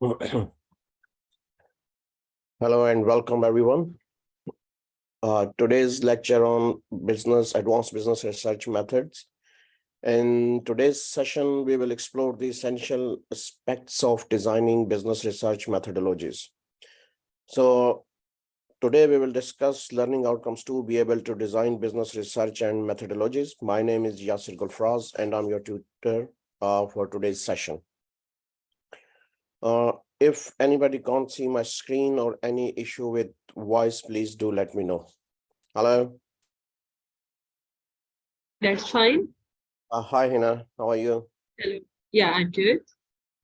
Hello and welcome everyone. Today's lecture on advanced business research methods. In today's session, we will explore the essential aspects of designing business research methodologies. So today we will discuss learning outcomes to be able to design business research and methodologies. My name is Yasir Gulfraz and I'm your tutor for today's session. If anybody can't see my screen or any issue with voice, please do let me know. Hello. That's fine. Hi, Hina. How are you? Hello. Yeah, I'm good.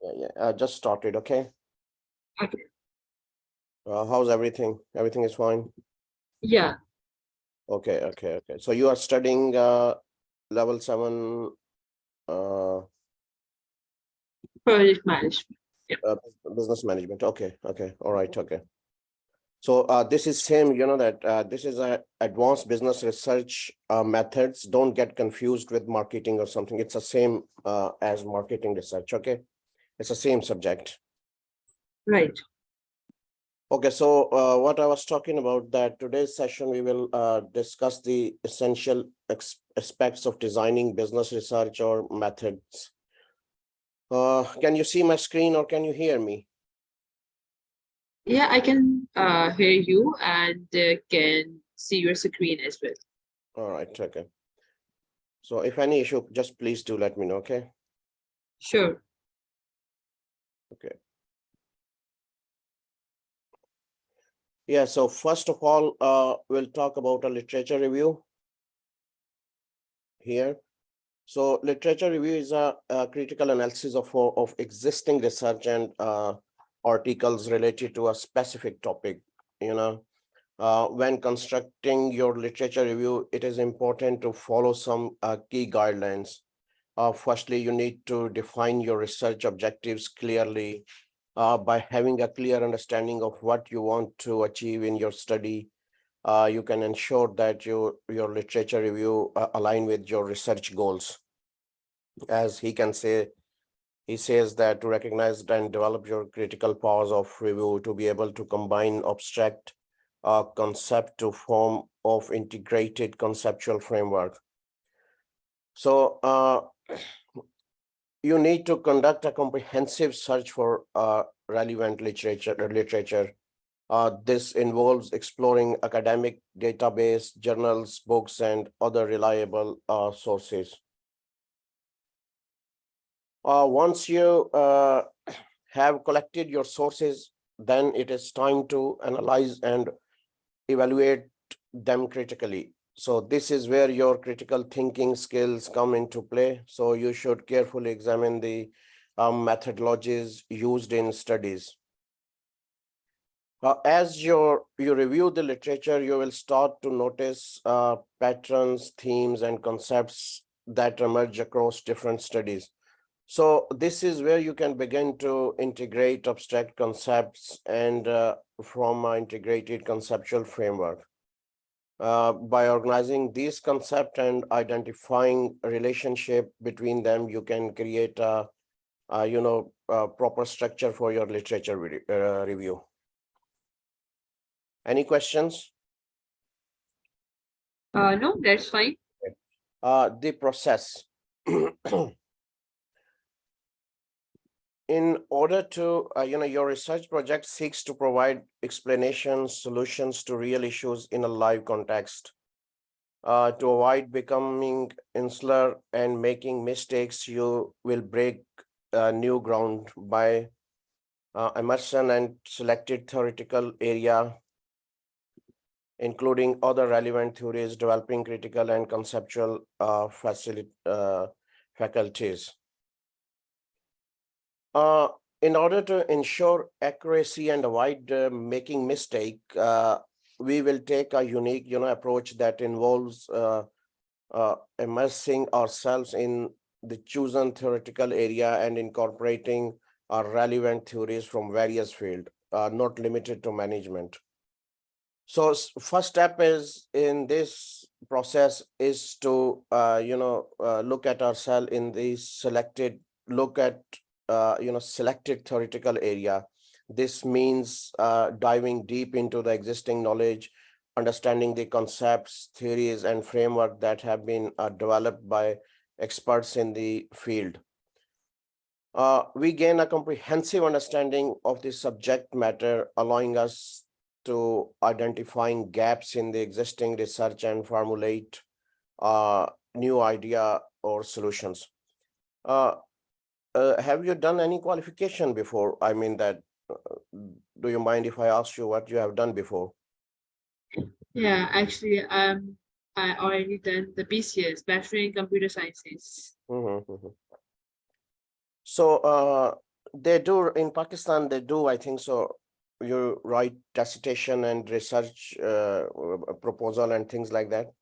Yeah. Just started. Okay. Okay. How's everything? Everything is fine. Yeah. Okay. So you are studying level 7 Project management. Yeah. business management. Okay. All right. Okay. So this is same, that this is a advanced business research methods. Don't get confused with marketing or something. It's the same as marketing research. Okay. It's the same subject. Right. Okay, so what I was talking about that today's session, we will discuss the essential aspects of designing business research or methods. Can you see my screen or can you hear me? Yeah, I can hear you and can see your screen as well. All right, okay. So if any issue, just please do let me know, okay? Sure. Okay. Yeah, so first of all, we'll talk about a literature review here. So literature review is a critical analysis of existing research and articles related to a specific topic. When constructing your literature review, it is important to follow some key guidelines. Firstly, you need to define your research objectives clearly by having a clear understanding of what you want to achieve in your study. You can ensure that your literature review align with your research goals. As he says that to recognize and develop your critical powers of review to be able to combine abstract concept to form of integrated conceptual framework. So you need to conduct a comprehensive search for relevant literature. This involves exploring academic database, journals, books, and other reliable sources. Once you have collected your sources, then it is time to analyze and evaluate them critically. So this is where your critical thinking skills come into play. So you should carefully examine the methodologies used in studies. As you review the literature, you will start to notice patterns, themes, and concepts that emerge across different studies. So this is where you can begin to integrate abstract concepts and from an integrated conceptual framework. By organizing these concepts and identifying a relationship between them, you can create a proper structure for your literature review. Any questions? No, that's fine. The process. In order to, your research project seeks to provide explanations, solutions to real issues in a live context. To avoid becoming insular and making mistakes, you will break new ground by immersion and selected theoretical area, including other relevant theories, developing critical and conceptual faculties. In order to ensure accuracy and avoid making mistake, we will take a unique, approach that involves immersing ourselves in the chosen theoretical area and incorporating our relevant theories from various fields, not limited to management. So first step is in this process is to, look at ourselves in the selected, look at selected theoretical area. This means diving deep into the existing knowledge, understanding the concepts, theories, and framework that have been developed by experts in the field. We gain a comprehensive understanding of the subject matter, allowing us to identifying gaps in the existing research and formulate new idea or solutions. Have you done any qualification before? I mean that, do you mind if I ask you what you have done before? Yeah, actually, I already done the BCS, Bachelor in Computer Sciences. So they do in Pakistan, they do, I think so. You write dissertation and research proposal and things like that.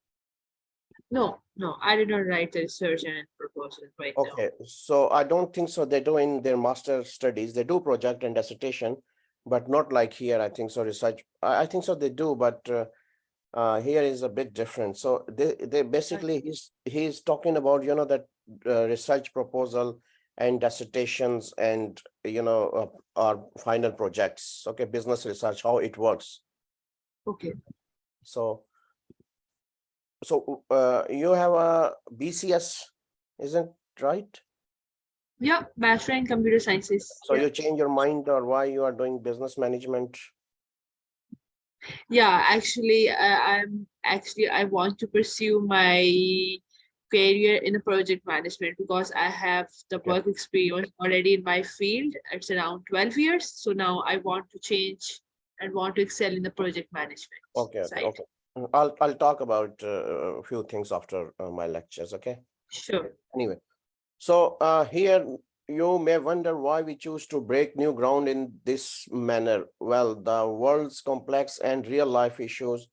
No, I did not write the research and proposal right now. Okay, so I don't think so. They do in their master studies, they do project and dissertation, but not like here. I think so. Research, I think so. They do, but here is a bit different. So they basically he's talking about that research proposal and dissertations and our final projects. Okay, business research, how it works. Okay. So you have a BCS, isn't right? Yeah, Bachelor in Computer Sciences. So Yeah. you change your mind or why you are doing business management? Yeah, actually, I want to pursue my career in the project management because I have the work experience already in my field. It's around 12 years. So now I want to change and want to excel in the project management side. I'll talk about a few things after my lectures. Okay. Sure. Anyway, so here you may wonder why we choose to break new ground in this manner. Well, the world's complex and real life issues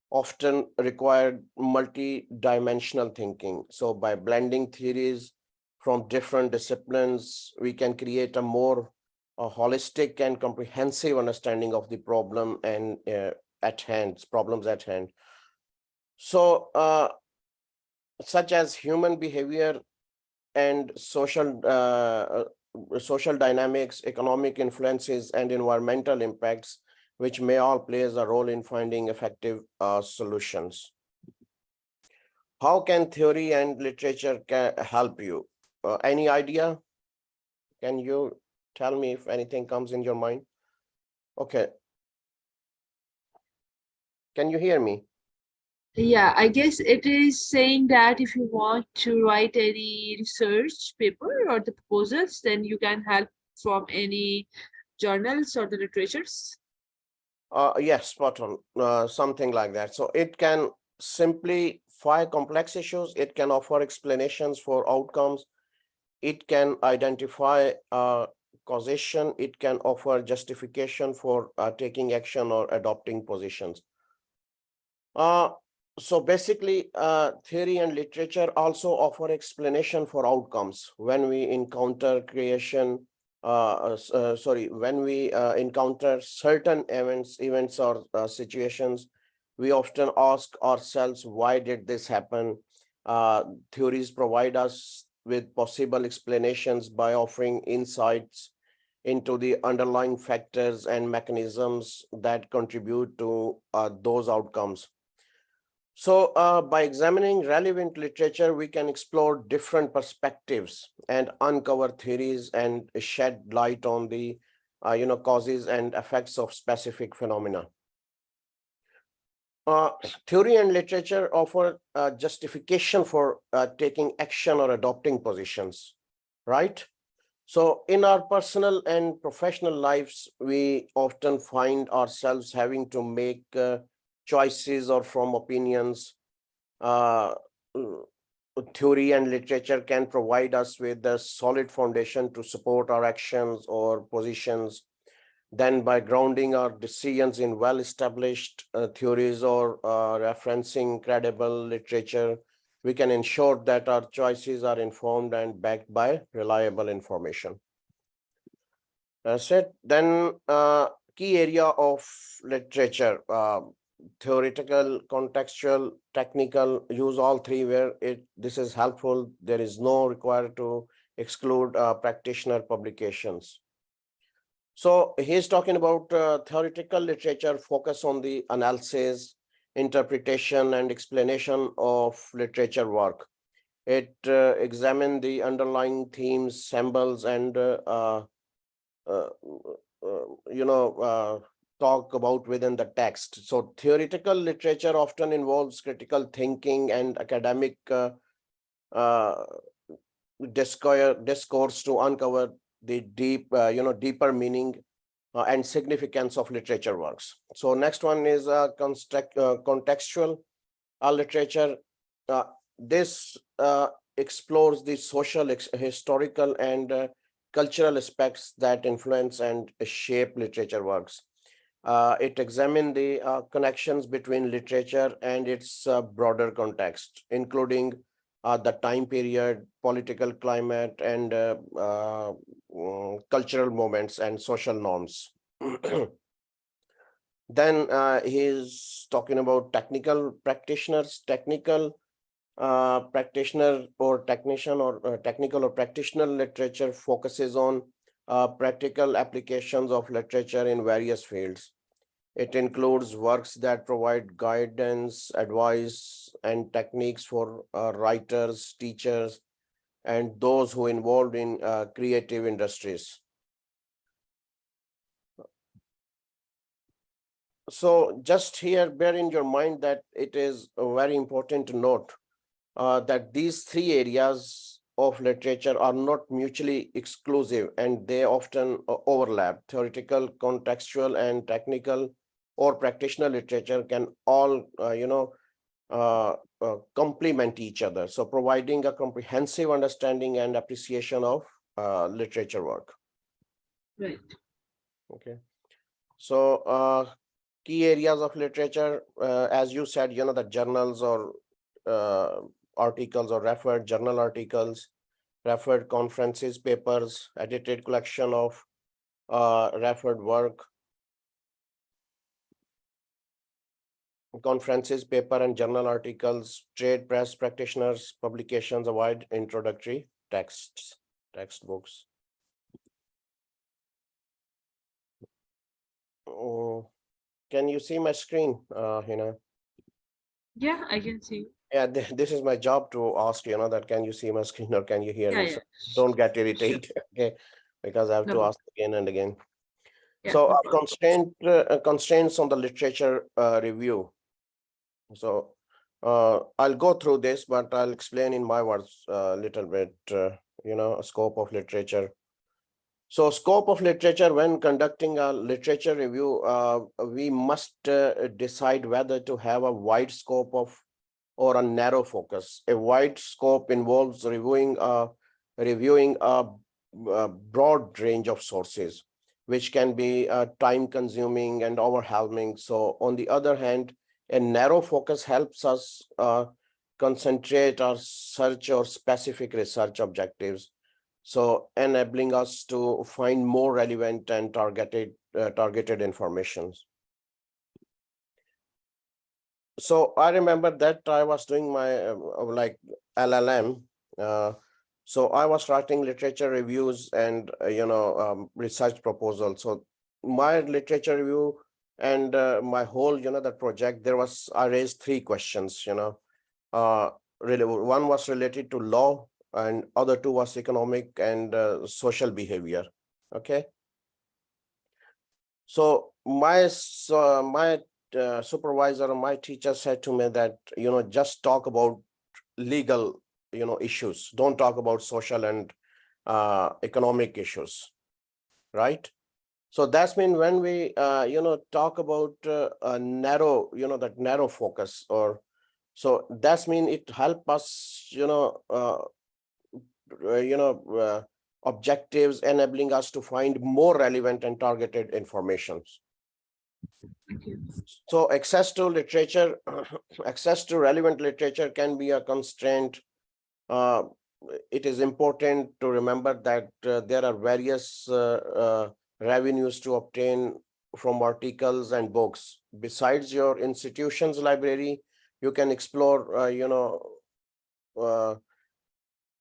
often require multi-dimensional thinking. So by blending theories from different disciplines, we can create a more holistic and comprehensive understanding of the problem and problems at hand. So such as human behavior and social dynamics, economic influences, and environmental impacts, which may all plays a role in finding effective solutions. How can theory and literature help you? Any idea? Can you tell me if anything comes in your mind? Okay. Can you hear me? Yeah, I guess it is saying that if you want to write any research paper or the proposals, then you can help from any journals or the literatures. Yes, spot on. Something like that. So it can simplify complex issues. It can offer explanations for outcomes. It can identify causation. It can offer justification for taking action or adopting positions. So basically, theory and literature also offer explanation for outcomes when we encounter when we encounter certain events or situations. We often ask ourselves, why did this happen? Theories provide us with possible explanations by offering insights into the underlying factors and mechanisms that contribute to those outcomes. So by examining relevant literature, we can explore different perspectives and uncover theories and shed light on the causes and effects of specific phenomena. Theory and literature offer justification for taking action or adopting positions, right? So in our personal and professional lives, we often find ourselves having to make choices or from opinions. Theory and literature can provide us with a solid foundation to support our actions or positions. Then by grounding our decisions in well-established theories or referencing credible literature, we can ensure that our choices are informed and backed by reliable information. Then key area of literature, theoretical, contextual, technical, use all three where this is helpful. There is no required to exclude practitioner publications. So he's talking about theoretical literature focus on the analysis, interpretation, and explanation of literature work. It examined the underlying themes, symbols, and uh, talk about within the text. So theoretical literature often involves critical thinking and academic uh, discourse to uncover the deeper meaning and significance of literature works. So next one is contextual literature. This explores the social, historical, and cultural aspects that influence and shape literature works. It examines the connections between literature and its broader context, including the time period, political climate, and cultural moments and social norms. Then he's talking about technical practitioners, technical practitioner or technician or technical or practitioner literature focuses on practical applications of literature in various fields. It includes works that provide guidance, advice, and techniques for writers, teachers, and those who involved in creative industries. So just here, bear in your mind that it is very important to note that these three areas of literature are not mutually exclusive, and they often overlap. Theoretical, contextual, and technical or practitioner literature can all, complement each other. So providing a comprehensive understanding and appreciation of literature work. Right. Okay. So key areas of literature, as you said, the journals or articles or referred journal articles, referred conferences, papers, edited collection of referred work, conferences, paper and journal articles, trade press practitioners, publications, a wide introductory textbooks. Oh, can you see my screen, Yeah, I can see. Yeah, this is my job to ask, that can you see my screen or can you hear me? Yeah. So don't get Sure. irritated, okay? Because I have No to problem. ask again and again. Yeah, So no problem. constraints on the literature review. So I'll go through this, but I'll explain in my words a little bit, a scope of literature. So scope of literature, when conducting a literature review, we must decide whether to have a wide scope of or a narrow focus. A wide scope involves reviewing a broad range of sources, which can be time consuming and overwhelming. So on the other hand, a narrow focus helps us concentrate our search or specific research objectives, so enabling us to find more relevant and targeted information. So I remember that I was doing my like LLM. So I was writing literature reviews and research proposals. So my literature review and my whole that project, I raised three questions. Really, one was related to law, and other two was economic and social behavior. Okay. So my supervisor or my teacher said to me that just talk about legal issues, don't talk about social and economic issues, right? So that's mean when we talk about a narrow that narrow focus, or so that's mean it help us objectives, enabling us to find more relevant and targeted information. Thank you. So access to literature, access to relevant literature can be a constraint. It is important to remember that there are various revenues to obtain from articles and books. Besides your institution's library, you can explore,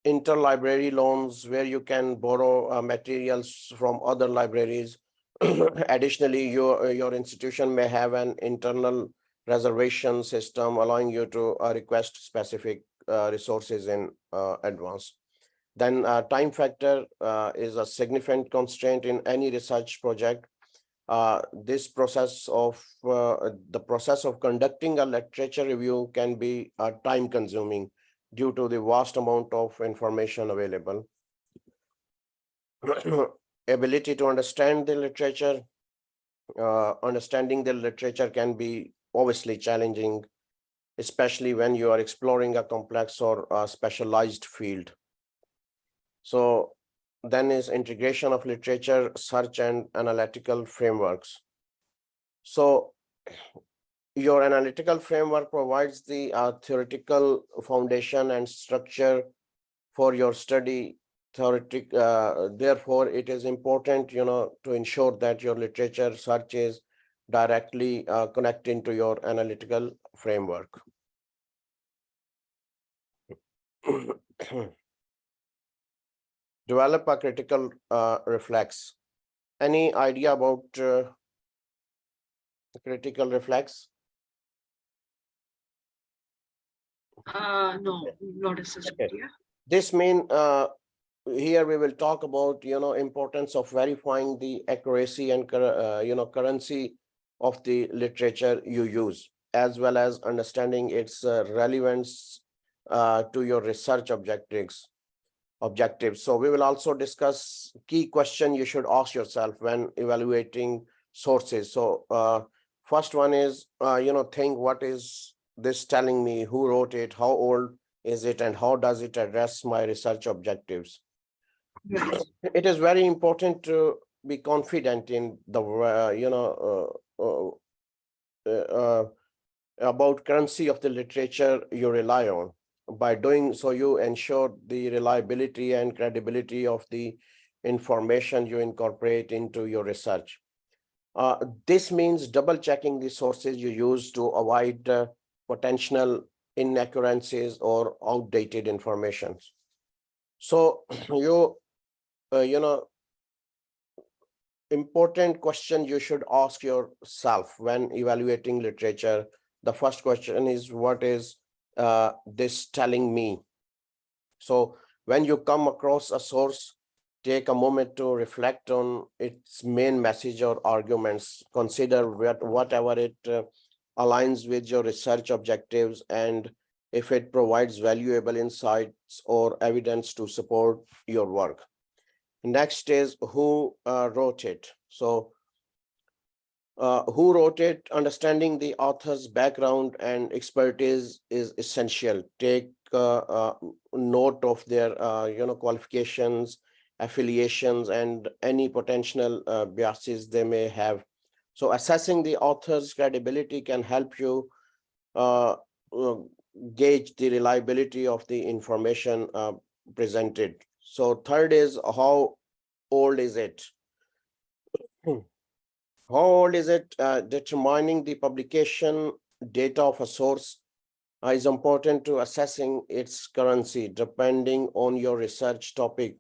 interlibrary loans where you can borrow materials from other libraries. Additionally, your institution may have an internal reservation system allowing you to request specific resources in advance. Then time factor is a significant constraint in any research project. This process of the process of conducting a literature review can be time consuming due to the vast amount of information available. Ability to understand the literature. Understanding the literature can be obviously challenging, especially when you are exploring a complex or a specialized field. So then is integration of literature, search and analytical frameworks. So your analytical framework provides the theoretical foundation and structure for your study. Therefore, it is important, to ensure that your literature search is directly connecting to your analytical framework. Develop a critical reflex. Any idea about critical reflex? No, not a such Okay. idea. This means here we will talk about importance of verifying the accuracy and currency of the literature you use, as well as understanding its relevance to your research objectives. So we will also discuss key question you should ask yourself when evaluating sources. So first one is think, what is this telling me? Who wrote it? How old is it? And how does it address my research objectives? Right. It is very important to be confident in the about currency of the literature you rely on. By doing so, you ensure the reliability and credibility of the information you incorporate into your research. This means double checking the sources you use to avoid potential inaccuracies or outdated information. So important question you should ask yourself when evaluating literature. The first question is, what is this telling me? So when you come across a source, take a moment to reflect on its main message or arguments. Consider whatever it aligns with your research objectives, and if it provides valuable insights or evidence to support your work. Next is who wrote it. So who wrote it? Understanding the author's background and expertise is essential. Take note of their qualifications, affiliations, and any potential biases they may have. So assessing the author's credibility can help you gauge the reliability of the information presented. So third is, how old is it? How old is it? Determining the publication data of a source is important to assessing its currency. Depending on your research topic,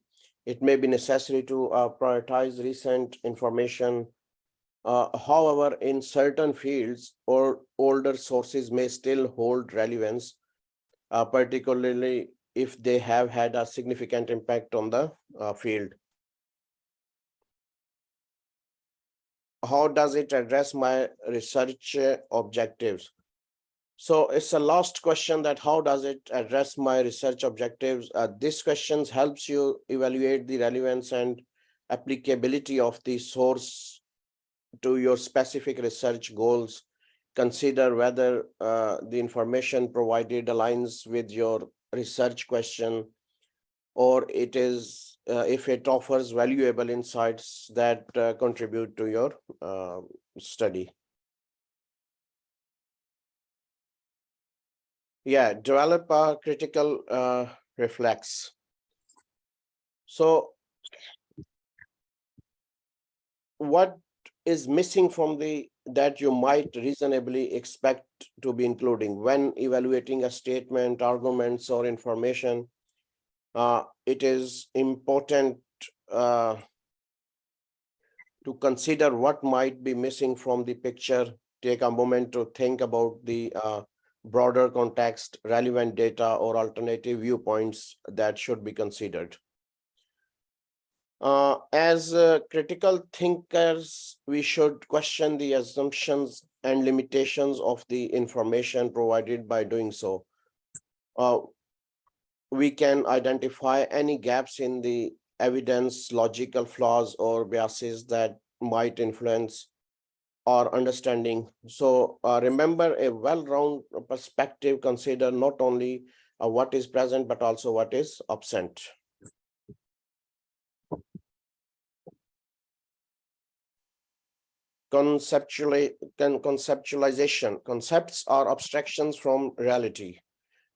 it may be necessary to prioritize recent information. However, in certain fields, or older sources may still hold relevance, particularly if they have had a significant impact on the field. How does it address my research objectives? So it's a last question, that how does it address my research objectives? This question helps you evaluate the relevance and applicability of the source to your specific research goals. Consider whether the information provided aligns with your research question, or it is if it offers valuable insights that contribute to your study. Yeah, develop a critical reflex. So what is missing from that you might reasonably expect to be including when evaluating a statement, arguments, or information? it is important to consider what might be missing from the picture. Take a moment to think about the broader context, relevant data, or alternative viewpoints that should be considered. As critical thinkers, we should question the assumptions and limitations of the information provided. By doing so, we can identify any gaps in the evidence, logical flaws, or biases that might influence our understanding. So remember, a well-rounded perspective consider not only what is present, but also what is absent. Conceptualization. Concepts are abstractions from reality.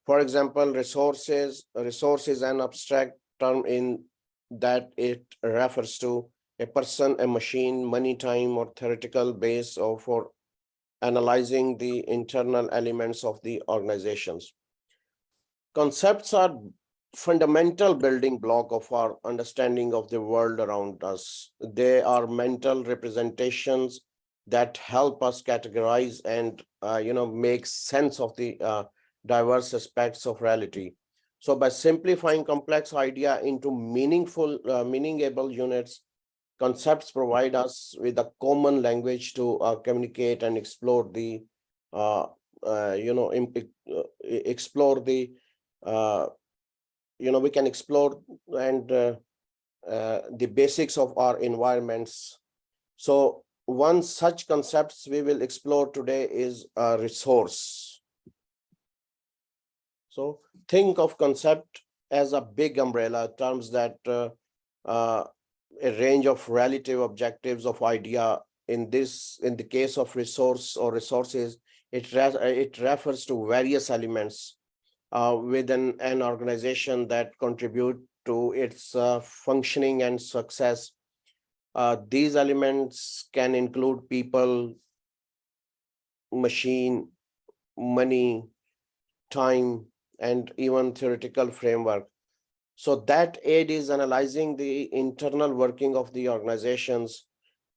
For example, resources is an abstract term in that it refers to a person, a machine, money, time, or theoretical base or for analyzing the internal elements of the organizations. Concepts are fundamental building block of our understanding of the world around us. They are mental representations that help us categorize and make sense of the diverse aspects of reality. So by simplifying complex idea into meaningable units, concepts provide us with a common language to communicate and explore the explore the we can explore and the basics of our environments. So one such concepts we will explore today is a resource. So think of concept as a big umbrella terms that a range of relative objectives of idea. In the case of resource or resources, it refers to various elements within an organization that contribute to its functioning and success. These elements can include people, machine, money, time, and even theoretical framework. So that aid is analyzing the internal working of the organizations.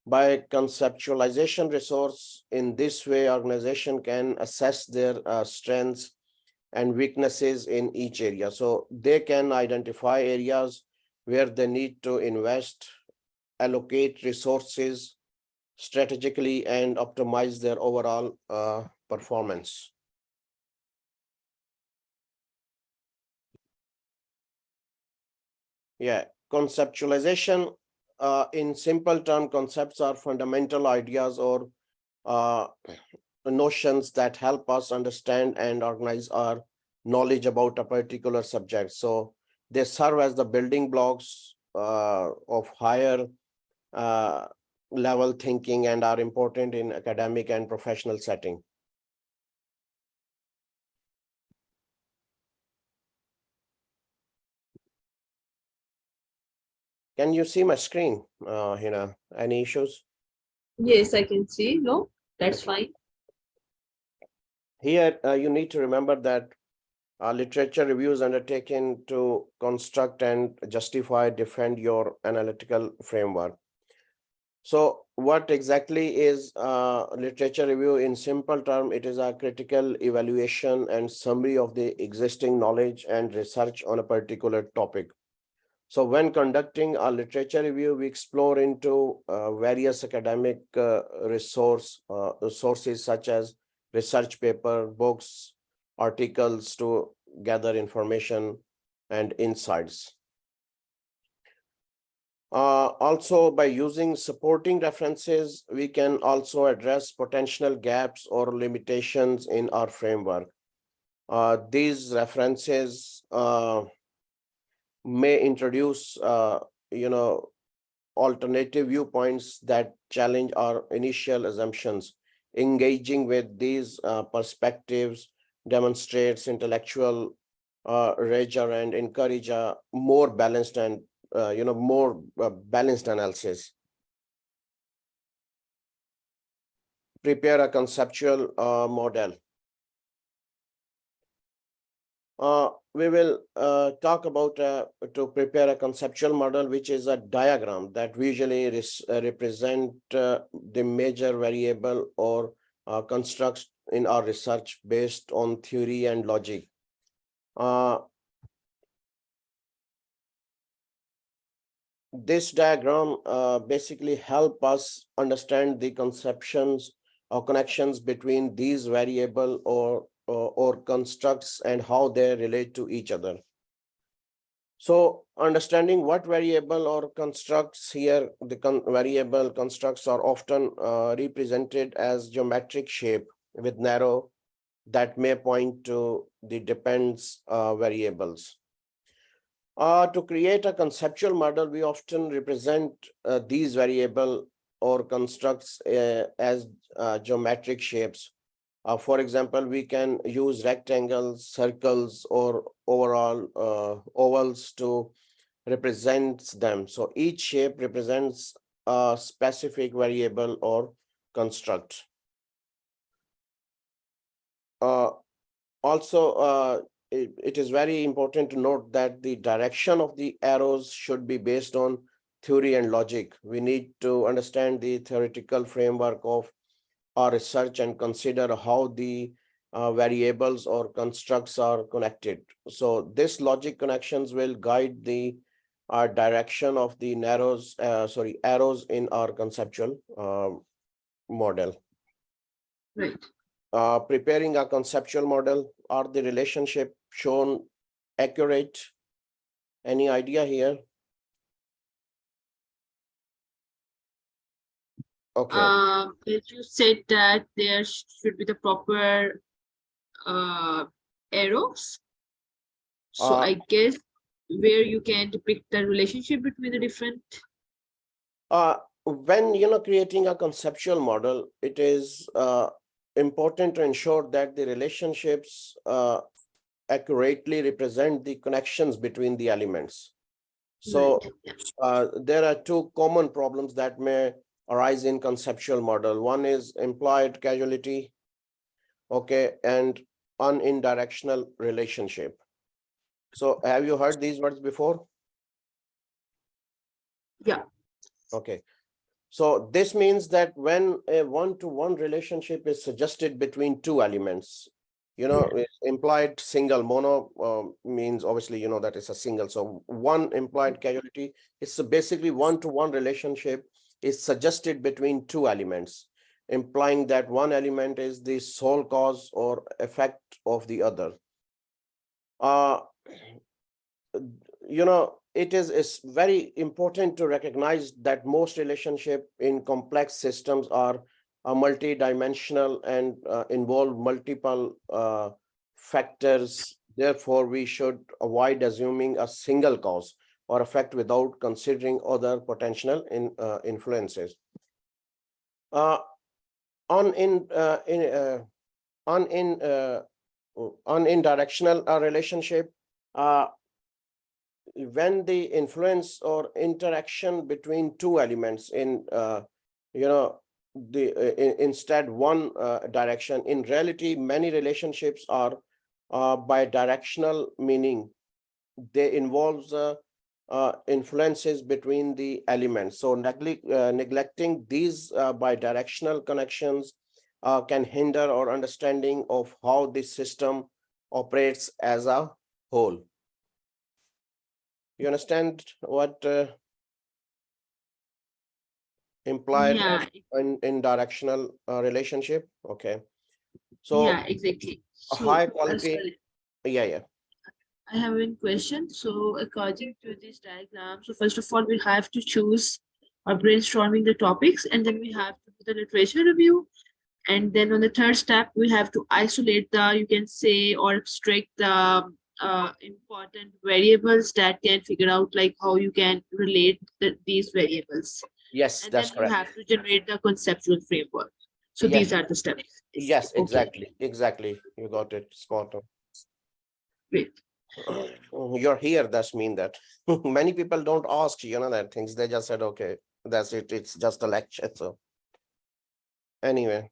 By conceptualization resource, in this way, organization can assess their strengths and weaknesses in each area. So they can identify areas where they need to invest, allocate resources strategically, and optimize their overall performance. Yeah, conceptualization, in simple term, concepts are fundamental ideas or notions that help us understand and organize our knowledge about a particular subject. So they serve as the building blocks of higher level thinking and are important in academic and professional setting. Can you see my screen? Any issues? Yes, I can see. No, that's fine. Here, you need to remember that literature reviews undertaken to construct and justify, defend your analytical framework. So what exactly is literature review? In simple term, it is a critical evaluation and summary of the existing knowledge and research on a particular topic. So when conducting a literature review, we explore into various academic sources such as research paper, books, articles to gather information and insights. Also, by using supporting references, we can also address potential gaps or limitations in our framework. These references may introduce, alternative viewpoints that challenge our initial assumptions. Engaging with these perspectives demonstrates intellectual rigor and encourage a more balanced and more balanced analysis. Prepare a conceptual model. We will talk about to prepare a conceptual model, which is a diagram that visually represent the major variable or constructs in our research based on theory and logic. This diagram basically help us understand the conceptions or connections between these variable or constructs and how they relate to each other. So understanding what variable or constructs here, the variable constructs are often represented as geometric shape with narrow that may point to the depends variables. To create a conceptual model, we often represent these variable or constructs as geometric shapes. For example, we can use rectangles, circles, or overall ovals to represent them. So each shape represents a specific variable or construct. Also, it is very important to note that the direction of the arrows should be based on theory and logic. We need to understand the theoretical framework of our research and consider how the variables or constructs are connected. So this logic connections will guide the direction of the arrows in our conceptual model. Right. Preparing a conceptual model, are the relationship shown accurate? Any idea here? Okay. As you said that there should be the proper arrows. So I guess where you can depict the relationship between the different. When creating a conceptual model, it is important to ensure that the relationships accurately represent the connections between the elements. So Right. there are two common problems that may arise in conceptual model. One is implied causality, okay, and unidirectional relationship. So have you heard these words before? Yeah. Okay. So this means that when a one-to-one relationship is suggested between two elements, implied single, mono means obviously, that is a single. So one implied causality is basically one-to-one relationship is suggested between two elements, implying that one element is the sole cause or effect of the other. It is very important to recognize that most relationship in complex systems are multidimensional and involve multiple factors. Therefore, we should avoid assuming a single cause or effect without considering other potential influences. Unidirectional relationship, when the influence or interaction between two elements instead one direction, in reality many relationships are bidirectional, meaning they involves influences between the elements. So neglecting these bidirectional connections can hinder our understanding of how the system operates as a whole. You understand what implied in directional relationship? Okay. So yeah, exactly. a So high quality. Yeah. I have one question. So according to this diagram, so first of all, we have to choose or brainstorming the topics, and then we have to do the literature review. And then on the third step, we have to isolate you can say, or extract the important variables that can figure out like how you can relate these variables. Yes, And that's then you correct. have to generate the conceptual framework. So Yes. these are the steps. Yes, Okay. exactly. You got it spot on. Great. You're here, that's mean that many people don't ask, that things. They just said, okay, that's it. It's just a lecture. So anyway.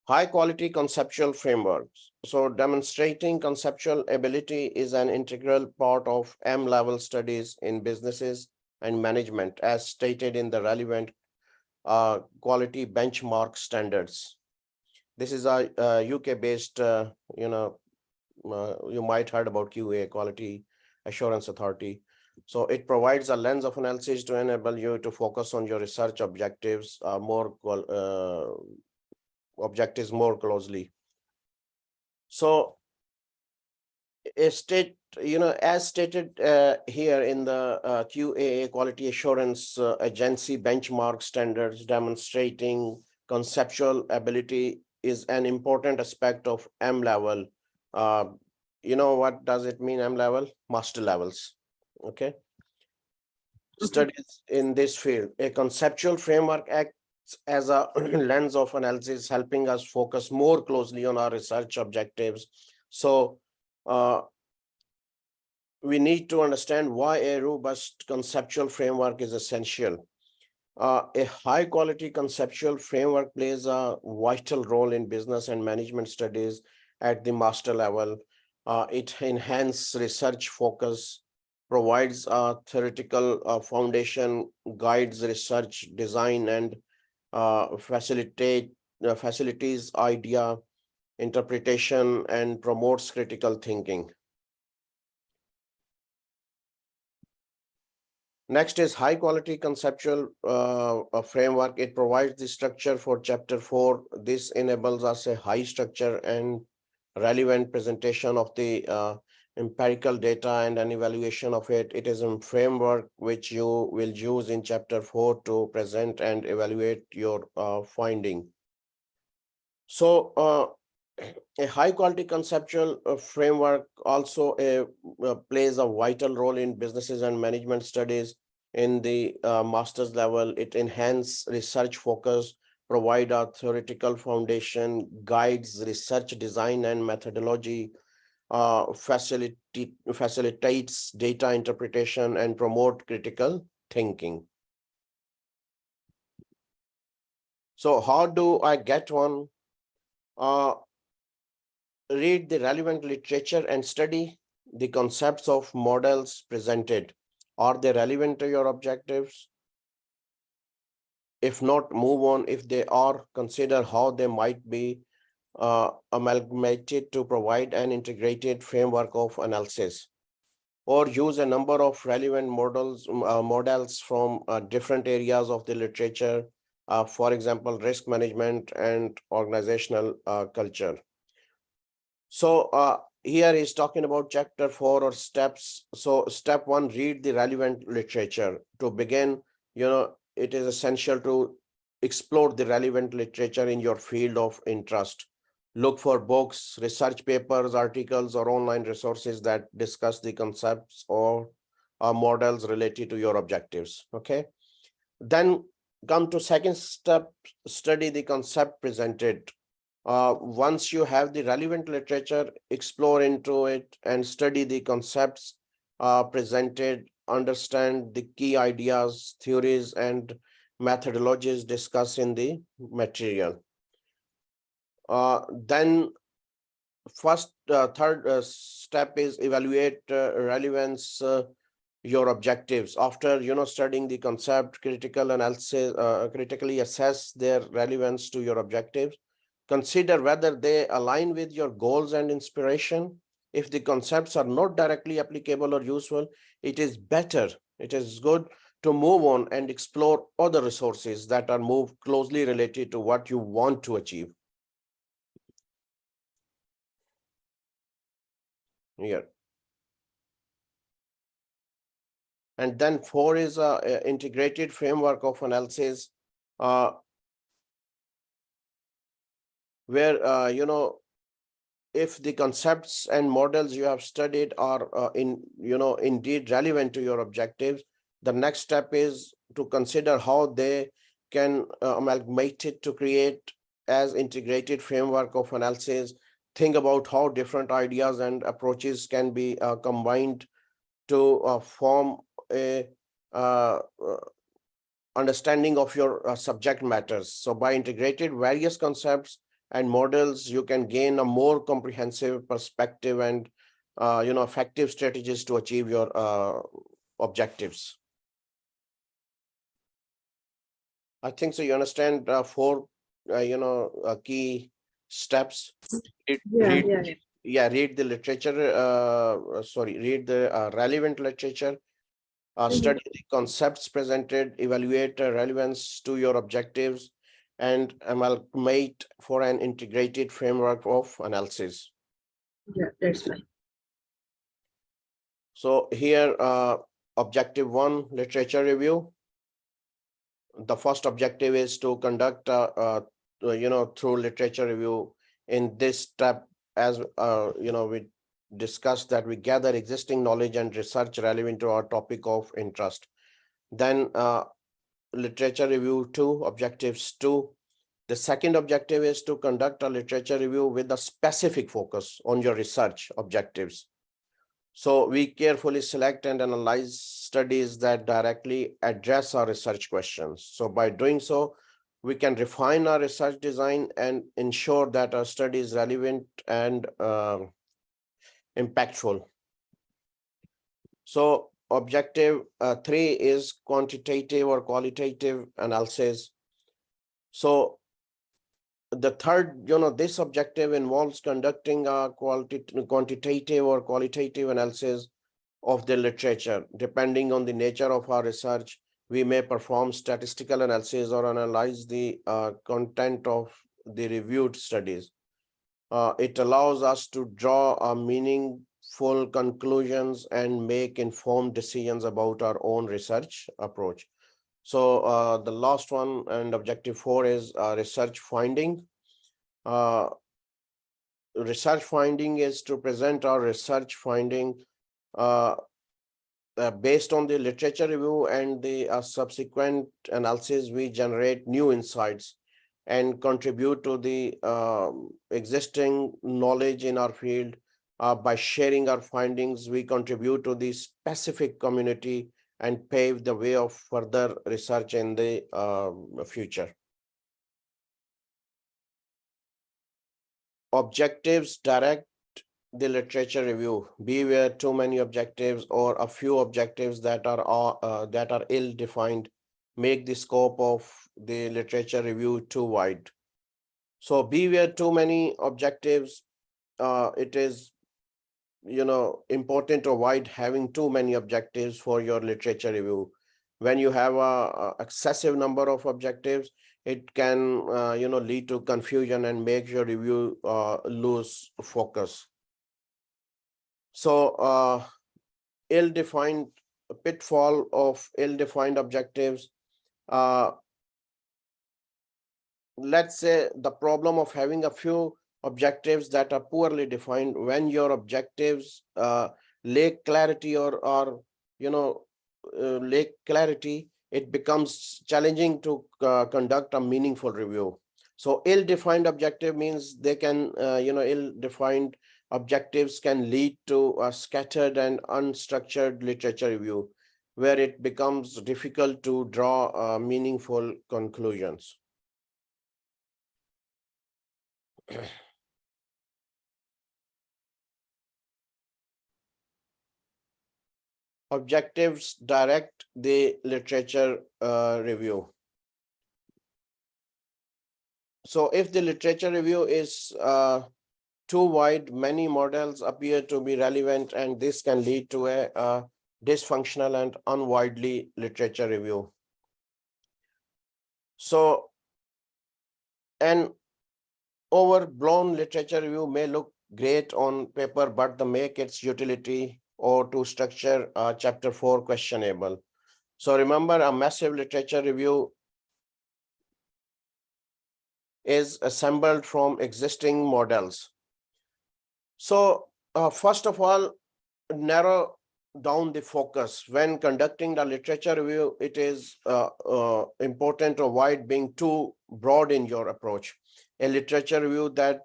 High quality conceptual frameworks. So demonstrating conceptual ability is an integral part of M-level studies in businesses and management, as stated in the relevant quality benchmark standards. This is a UK-based, you might heard about QA, Quality Assurance Authority. So it provides a lens of analysis to enable you to focus on your research objectives more closely. So as stated here in the QAA Quality Assurance Agency benchmark standards, demonstrating conceptual ability is an important aspect of M level. What does it mean, M level? Master levels. Okay. Studies in this field. A conceptual framework acts as a lens of analysis, helping us focus more closely on our research objectives. So we need to understand why a robust conceptual framework is essential. A high quality conceptual framework plays a vital role in business and management studies at the master level. It enhances research focus, provides a theoretical foundation, guides research design, and facilitates idea interpretation and promotes critical thinking. Next is high quality conceptual framework. It provides the structure for chapter 4. This enables us a high structure and relevant presentation of the empirical data and an evaluation of it. It is a framework which you will use in chapter 4 to present and evaluate your finding. So a high quality conceptual framework also plays a vital role in businesses and management studies in the master's level. It enhances research focus, provide a theoretical foundation, guides research design and methodology, facilitates data interpretation, and promote critical thinking. So how do I get one? Read the relevant literature and study the concepts of models presented. Are they relevant to your objectives? If not, move on. If they are, consider how they might be amalgamated to provide an integrated framework of analysis, or use a number of relevant models from different areas of the literature, for example, risk management and organizational culture. So here is talking about chapter 4 or steps. So step 1, read the relevant literature. To begin, it is essential to explore the relevant literature in your field of interest. Look for books, research papers, articles, or online resources that discuss the concepts or models related to your objectives. Okay. Then come to second step, study the concept presented. Once you have the relevant literature, explore into it and study the concepts presented, understand the key ideas, theories, and methodologies discussed in the material. Then third step is evaluate relevance your objectives. After studying the concept, critically assess their relevance to your objectives. Consider whether they align with your goals and inspiration. If the concepts are not directly applicable or useful, it is good to move on and explore other resources that are more closely related to what you want to achieve. Here. And then 4 is a integrated framework of analysis, where if the concepts and models you have studied are indeed relevant to your objectives, the next step is to consider how they can amalgamate it to create as integrated framework of analysis. Think about how different ideas and approaches can be combined to form a understanding of your subject matters. So by integrated various concepts and models, you can gain a more comprehensive perspective and effective strategies to achieve your objectives. I think so. You understand four key steps. Read the literature. Read the relevant literature. Study the concepts presented, evaluate relevance to your objectives, and amalgamate for an integrated framework of analysis. Yeah, that's fine. So here, objective 1, literature review. The first objective is to conduct, through literature review. In this step, as we discussed, that we gather existing knowledge and research relevant to our topic of interest. Then literature review 2, objectives 2. The second objective is to conduct a literature review with a specific focus on your research objectives. So we carefully select and analyze studies that directly address our research questions. So by doing so, we can refine our research design and ensure that our study is relevant and impactful. So objective 3 is quantitative or qualitative analysis. So the third, this objective involves conducting a quantitative or qualitative analysis of the literature. Depending on the nature of our research, we may perform statistical analysis or analyze the content of the reviewed studies. It allows us to draw a meaningful conclusions and make informed decisions about our own research approach. So the last one, and objective 4, is research finding. Research finding is to present our research finding based on the literature review and the subsequent analysis. We generate new insights and contribute to the existing knowledge in our field. By sharing our findings, we contribute to the specific community and pave the way of further research in the future. Objectives direct the literature review. Beware too many objectives or a few objectives that are ill-defined make the scope of the literature review too wide. So beware too many objectives. It is important to avoid having too many objectives for your literature review. When you have a excessive number of objectives, it can lead to confusion and make your review lose focus. So ill-defined pitfall of ill-defined objectives. Let's say the problem of having a few objectives that are poorly defined. When your objectives lack clarity or lack clarity, it becomes challenging to conduct a meaningful review. So ill-defined objective means they can, ill-defined objectives can lead to a scattered and unstructured literature review, where it becomes difficult to draw meaningful conclusions. Objectives direct the literature review. So if the literature review is too wide, many models appear to be relevant, and this can lead to a dysfunctional and unwidely literature review. So an overblown literature review may look great on paper, but the make its utility or to structure chapter 4 questionable. So remember, a massive literature review is assembled from existing models. So first of all, narrow down the focus. When conducting the literature review, it is important to avoid being too broad in your approach. A literature review that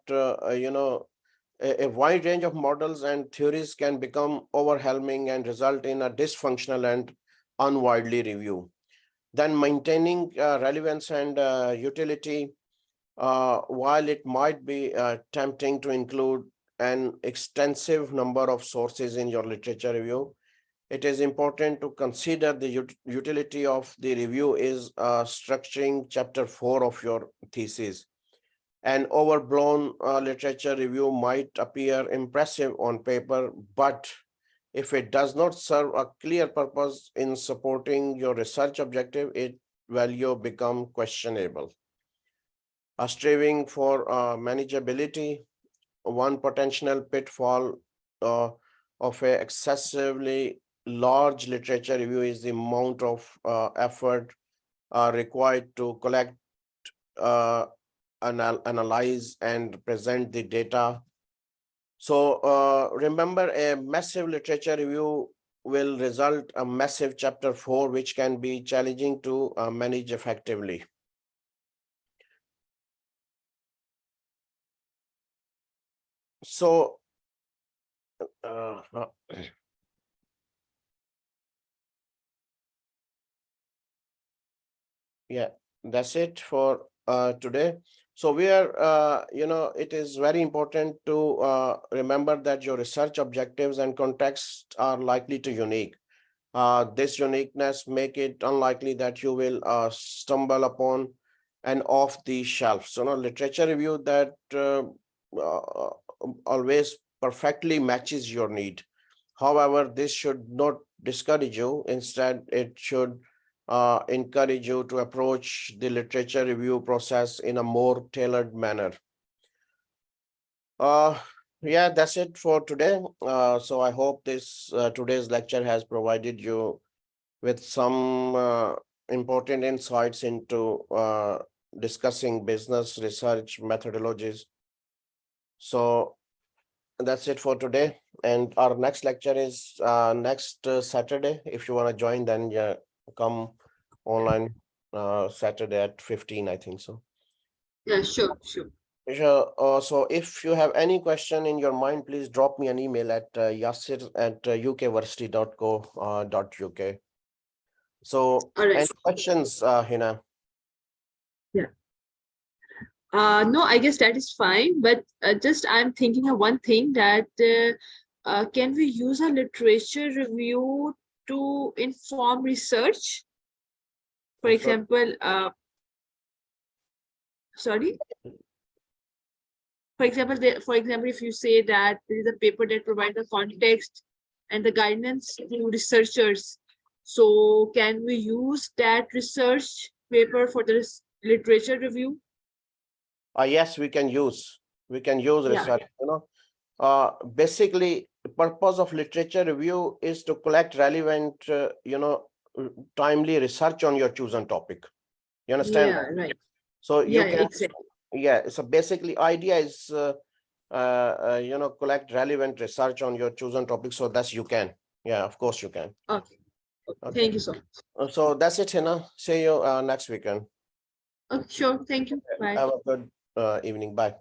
a wide range of models and theories can become overwhelming and result in a dysfunctional and unwidely review. Then maintaining relevance and utility. while it might be tempting to include an extensive number of sources in your literature review, it is important to consider the utility of the review is structuring chapter 4 of your thesis. An overblown literature review might appear impressive on paper, but if it does not serve a clear purpose in supporting your research objective, its value become questionable. Striving for manageability, one potential pitfall of a excessively large literature review is the amount of effort required to collect, analyze, and present the data. So remember, a massive literature review will result a massive chapter 4, which can be challenging to manage effectively. So yeah, that's it for today. So we are, it is very important to remember that your research objectives and context are likely to unique. This uniqueness make it unlikely that you will stumble upon an off-the-shelf. So, no literature review that always perfectly matches your need. However, this should not discourage you. Instead, it should encourage you to approach the literature review process in a more tailored manner. Yeah, that's it for today. So I hope this today's lecture has provided you with some important insights into discussing business research methodologies. So that's it for today. And our next lecture is next Saturday. If you want to join, then yeah, come online Saturday at 15, I think so. Yeah, sure. Sure. So if you have any question in your mind, please drop me an email at yasir@ukversity.co.uk. So All right. any questions, Hina? Yeah. No, I guess that is fine. But just I'm thinking of one thing that can we use a literature review to inform research? For example, sorry. For example, if you say that there is a paper that provides the context and the guidance to researchers, so can we use that research paper for the literature review? Yes, we can use Yeah. research. Basically, the purpose of literature review is to collect relevant, timely research on your chosen topic. You understand? Yeah, right. So you Yeah, can, exactly. yeah. So basically, idea is collect relevant research on your chosen topic. So that's you can. Yeah, of course you can. Okay. Okay. Thank you so much. So that's it, Hina. See you next weekend. Okay, sure. Thank you. Bye. Have a good evening. Bye.